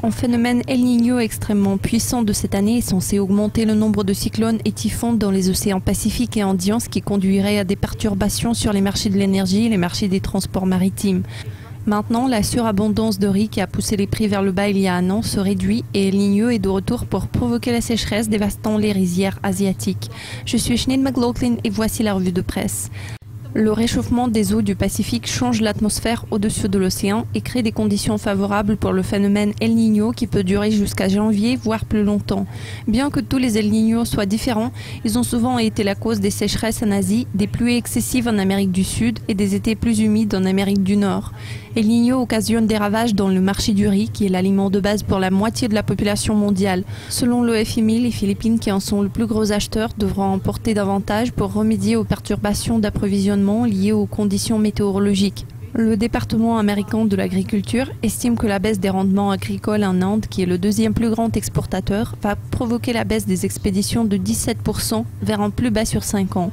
Un phénomène El Niño extrêmement puissant de cette année est censé augmenter le nombre de cyclones et typhons dans les océans Pacifique et Indien, ce qui conduirait à des perturbations sur les marchés de l'énergie et les marchés des transports maritimes. Maintenant, la surabondance de riz qui a poussé les prix vers le bas il y a un an se réduit et El Niño est de retour pour provoquer la sécheresse dévastant les rizières asiatiques. Je suis Sinead McLaughlin et voici la revue de presse. Le réchauffement des eaux du Pacifique change l'atmosphère au-dessus de l'océan et crée des conditions favorables pour le phénomène El Niño qui peut durer jusqu'à janvier, voire plus longtemps. Bien que tous les El Niño soient différents, ils ont souvent été la cause des sécheresses en Asie, des pluies excessives en Amérique du Sud et des étés plus humides en Amérique du Nord. El Niño occasionne des ravages dans le marché du riz, qui est l'aliment de base pour la moitié de la population mondiale. Selon le FMI, les Philippines, qui en sont le plus gros acheteur, devront en porter davantage pour remédier aux perturbations d'approvisionnement liées aux conditions météorologiques. Le département américain de l'agriculture estime que la baisse des rendements agricoles en Inde, qui est le deuxième plus grand exportateur, va provoquer la baisse des expéditions de 17% vers un plus bas sur 5 ans.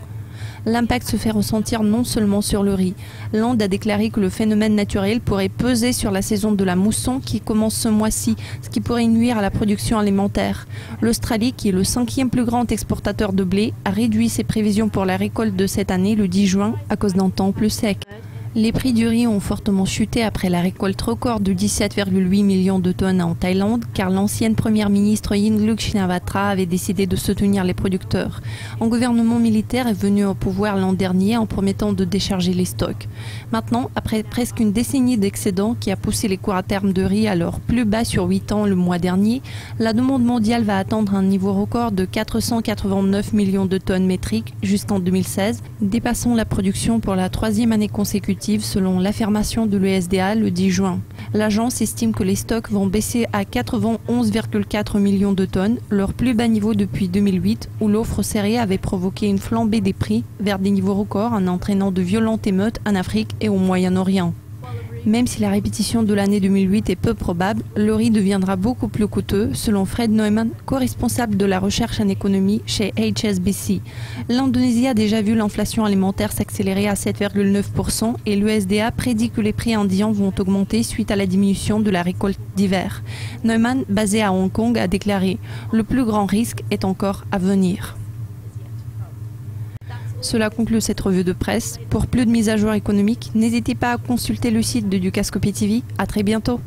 L'impact se fait ressentir non seulement sur le riz. L'Inde a déclaré que le phénomène naturel pourrait peser sur la saison de la mousson qui commence ce mois-ci, ce qui pourrait nuire à la production alimentaire. L'Australie, qui est le 5e plus grand exportateur de blé, a réduit ses prévisions pour la récolte de cette année le 10 juin à cause d'un temps plus sec. Les prix du riz ont fortement chuté après la récolte record de 17,8 millions de tonnes en Thaïlande, car l'ancienne première ministre Yingluck Shinawatra avait décidé de soutenir les producteurs. Un gouvernement militaire est venu au pouvoir l'an dernier en promettant de décharger les stocks. Maintenant, après presque une décennie d'excédents qui a poussé les cours à terme de riz à leur plus bas sur 8 ans le mois dernier, la demande mondiale va atteindre un niveau record de 489 millions de tonnes métriques jusqu'en 2016, dépassant la production pour la 3e année consécutive selon l'affirmation de l'USDA le 10 juin. L'agence estime que les stocks vont baisser à 91,4 millions de tonnes, leur plus bas niveau depuis 2008, où l'offre serrée avait provoqué une flambée des prix vers des niveaux records en entraînant de violentes émeutes en Afrique et au Moyen-Orient. Même si la répétition de l'année 2008 est peu probable, le riz deviendra beaucoup plus coûteux, selon Fred Neumann, co-responsable de la recherche en économie chez HSBC. L'Indonésie a déjà vu l'inflation alimentaire s'accélérer à 7,9% et l'USDA prédit que les prix indiens vont augmenter suite à la diminution de la récolte d'hiver. Neumann, basé à Hong Kong, a déclaré « Le plus grand risque est encore à venir ». Cela conclut cette revue de presse. Pour plus de mises à jour économiques, n'hésitez pas à consulter le site de Dukascopy TV. À très bientôt.